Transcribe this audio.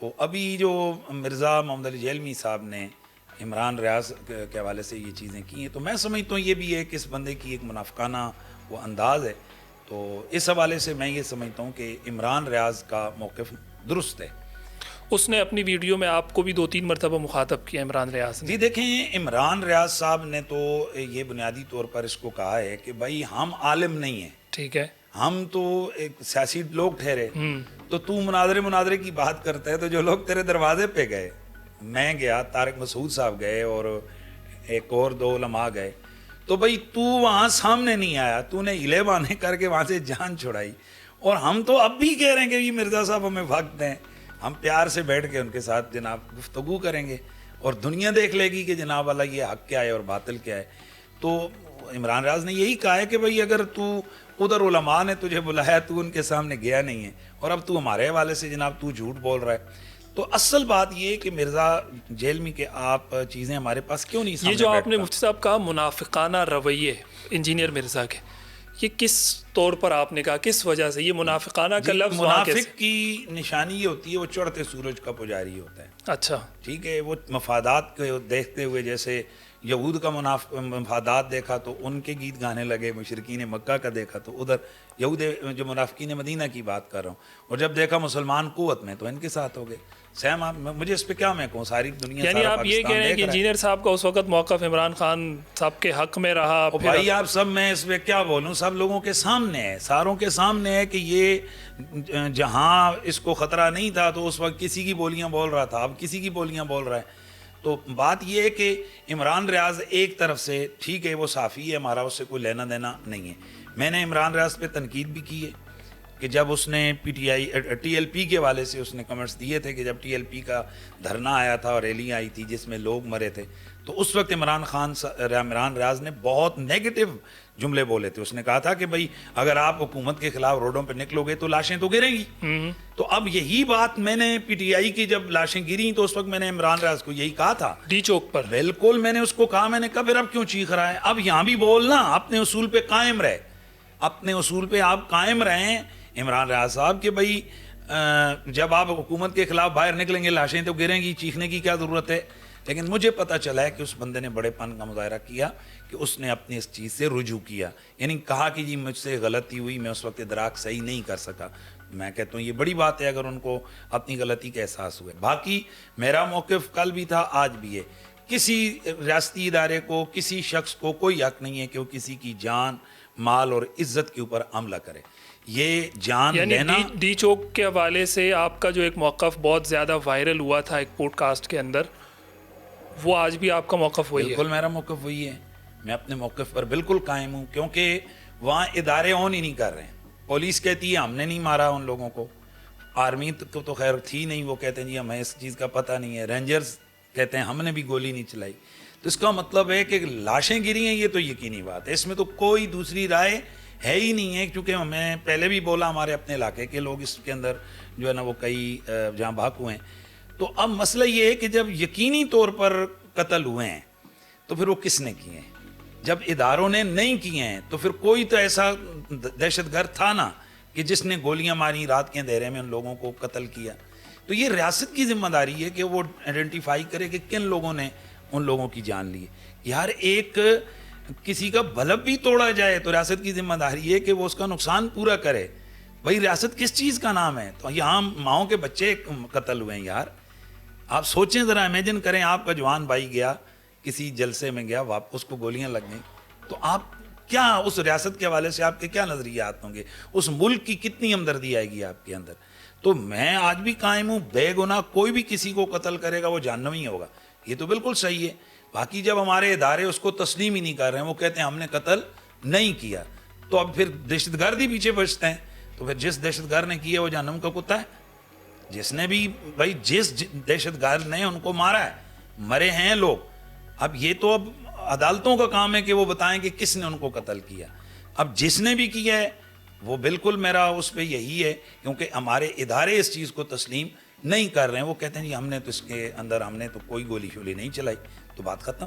تو ابھی جو مرزا محمد علی جیلمی صاحب نے عمران ریاض کے حوالے سے یہ چیزیں کی ہیں، تو میں سمجھتا ہوں یہ بھی ہے کہ اس بندے کی ایک منافقانہ وہ انداز ہے. تو اس حوالے سے میں یہ سمجھتا ہوں کہ عمران ریاض کا موقف درست ہے. اس نے اپنی ویڈیو میں آپ کو بھی 2-3 مرتبہ مخاطب کیا عمران ریاض نے. جی دیکھیں، عمران ریاض صاحب نے تو یہ بنیادی طور پر اس کو کہا ہے کہ بھائی ہم عالم نہیں ہیں، ٹھیک ہے، ہم تو ایک سیاسی لوگ ٹھہرے، تو مناظرے کی بات کرتا ہے. تو جو لوگ تیرے دروازے پہ گئے، میں گیا، طارق مسعود صاحب گئے اور ایک اور 2 علماء گئے، تو بھائی تو وہاں سامنے نہیں آیا، تو نے ہلے بانے کر کے وہاں سے جان چھڑائی. اور ہم تو اب بھی کہہ رہے ہیں کہ یہ مرزا صاحب ہمیں وقت دیں، ہم پیار سے بیٹھ کے ان کے ساتھ جناب گفتگو کریں گے اور دنیا دیکھ لے گی کہ جناب اللہ یہ حق کیا ہے اور باطل کیا ہے. تو عمران ریاض نے یہی کہا ہے کہ بھئی اگر تو ادھر علماء نے تجھے بلایا، تو ان کے سامنے گیا نہیں ہے، اور اب تو ہمارے حوالے سے جناب تو جھوٹ بول رہا ہے. تو اصل بات یہ ہے کہ مرزا جیلمی کے آپ چیزیں ہمارے پاس کیوں نہیں سامنے یہ جو آپ نے بیٹھتا؟ مفتی صاحب کہا منافقانہ رویے انجینئر مرزا کے، یہ کس طور پر آپ نے کہا، کس وجہ سے یہ منافقانہ کا لفظ وہاں کیسے؟ منافق کی نشانی یہ ہوتی ہے وہ چڑھتے سورج کا پجاری ہوتا ہے. اچھا، ٹھیک ہے، وہ مفادات کو دیکھتے ہوئے، جیسے یہود کا مفادات دیکھا تو ان کے گیت گانے لگے، مشرکین مکہ کا دیکھا تو ادھر یہود جو منافقین مدینہ کی بات کر رہا ہوں، اور جب دیکھا مسلمان قوت میں تو ان کے ساتھ ہو گئے. سیم آپ مجھے اس پہ کیا میں کہوں، ساری دنیا یعنی سارا آپ یہ کہہ رہے ہیں کہ انجینئر صاحب کا اس وقت موقف عمران خان صاحب کے حق میں رہا. بھائی آپ سب، میں اس پہ کیا بولوں، سب لوگوں کے سامنے ہے، ساروں کے سامنے ہے کہ یہ جہاں اس کو خطرہ نہیں تھا تو اس وقت کسی کی بولیاں بول رہا تھا، اب کسی کی بولیاں بول رہا ہے. تو بات یہ ہے کہ عمران ریاض ایک طرف سے ٹھیک ہے وہ صحافی ہے، ہمارا اس سے کوئی لینا دینا نہیں ہے. میں نے عمران ریاض پہ تنقید بھی کی ہے کہ جب اس نے ٹی ایل پی کے حوالے سے اس نے کمنٹس دیے تھے کہ جب ٹی ایل پی کا دھرنا آیا تھا اور ریلی آئی تھی جس میں لوگ مرے تھے، تو اس وقت عمران ریاض نے بہت نیگیٹو جملے بولے تھے. اس نے کہا تھا کہ بھائی اگر آپ حکومت کے خلاف روڈوں پہ نکلو گے تو لاشیں تو گریں گی. تو اب یہی بات میں نے پی ٹی آئی کی جب لاشیں گری تو اس وقت میں نے عمران ریاض کو یہی کہا تھا ڈی چوک پر. بالکل میں نے اس کو کہا، میں نے کہا پھر اب کیوں چیخ رہا ہے، اب یہاں بھی بولنا، اپنے اصول پہ قائم رہے، اپنے اصول پہ آپ قائم رہیں عمران ریاض صاحب کہ بھائی جب آپ حکومت کے خلاف باہر نکلیں گے لاشیں تو گریں گی، چیخنے کی کیا ضرورت ہے. لیکن مجھے پتہ چلا ہے کہ اس بندے نے بڑے پن کا مظاہرہ کیا کہ اس نے اپنی اس چیز سے رجوع کیا، یعنی کہا کہ جی مجھ سے غلطی ہوئی، میں اس وقت ادراک صحیح نہیں کر سکا. میں کہتا ہوں یہ بڑی بات ہے اگر ان کو اپنی غلطی کا احساس ہوئے. باقی میرا موقف کل بھی تھا، آج بھی ہے، کسی ریاستی ادارے کو، کسی شخص کو کوئی حق نہیں ہے کہ وہ کسی کی جان، مال اور عزت کے اوپر حملہ کرے. یہ جان لینا، یعنی ڈی چوک کے حوالے سے آپ کا جو ایک موقف بہت زیادہ وائرل ہوا تھا ایک پوڈ کاسٹ کے اندر، وہ آج بھی آپ کا موقف وہی ہے؟ بالکل میرا موقف وہی ہے، میں اپنے موقف پر بالکل قائم ہوں، کیونکہ وہاں ادارے آن ہی نہیں کر رہے ہیں. پولیس کہتی ہے ہم نے نہیں مارا ان لوگوں کو، آرمی کو تو خیر تھی نہیں، وہ کہتے ہیں جی ہمیں اس چیز کا پتہ نہیں ہے، رینجرز کہتے ہیں ہم نے بھی گولی نہیں چلائی. تو اس کا مطلب ہے کہ لاشیں گری ہیں، یہ تو یقینی بات ہے، اس میں تو کوئی دوسری رائے ہے ہی نہیں ہے. کیونکہ ہمیں پہلے بھی بولا ہمارے اپنے علاقے کے لوگ اس کے اندر جو ہے نا وہ کئی جہاں بھاگ ہوئے ہیں. تو اب مسئلہ یہ ہے کہ جب یقینی طور پر قتل ہوئے ہیں تو پھر وہ کس نے کیے ہیں؟ جب اداروں نے نہیں کیے ہیں تو پھر کوئی تو ایسا دہشت گرد تھا نا کہ جس نے گولیاں ماری، رات کے اندھیرے میں ان لوگوں کو قتل کیا. تو یہ ریاست کی ذمہ داری ہے کہ وہ آئیڈینٹیفائی کرے کہ کن لوگوں نے ان لوگوں کی جان لی. یار ایک کسی کا بلب بھی توڑا جائے تو ریاست کی ذمہ داری ہے کہ وہ اس کا نقصان پورا کرے. بھائی ریاست کس چیز کا نام ہے؟ تو یہاں ماؤں کے بچے قتل ہوئے ہیں. یار آپ سوچیں ذرا، امیجن کریں آپ کا جوان بھائی گیا کسی جلسے میں گیا، واپس کو گولیاں لگ گئیں، تو آپ کیا اس ریاست کے حوالے سے آپ کے کیا نظریات ہوں گے؟ اس ملک کی کتنی ہمدردی آئے گی آپ کے اندر؟ تو میں آج بھی قائم ہوں، بے گناہ کوئی بھی کسی کو قتل کرے گا وہ جہنمی ہوگا، یہ تو بالکل صحیح ہے. باقی جب ہمارے ادارے اس کو تسلیم ہی نہیں کر رہے ہیں، وہ کہتے ہیں ہم نے قتل نہیں کیا، تو اب پھر دہشت گرد ہی پیچھے بچتے ہیں. تو پھر جس دہشت گرد نے کیا وہ جہنم کا کتا ہے. جس نے بھی بھائی جس دہشت گرد نے ان کو مارا ہے، مرے ہیں لوگ. اب یہ تو اب عدالتوں کا کام ہے کہ وہ بتائیں کہ کس نے ان کو قتل کیا. اب جس نے بھی کیا ہے وہ بالکل میرا اس پہ یہی ہے، کیونکہ ہمارے ادارے اس چیز کو تسلیم نہیں کر رہے ہیں. وہ کہتے ہیں جی ہم نے تو اس کے اندر ہم نے تو کوئی گولی شولی نہیں چلائی، تو بات ختم.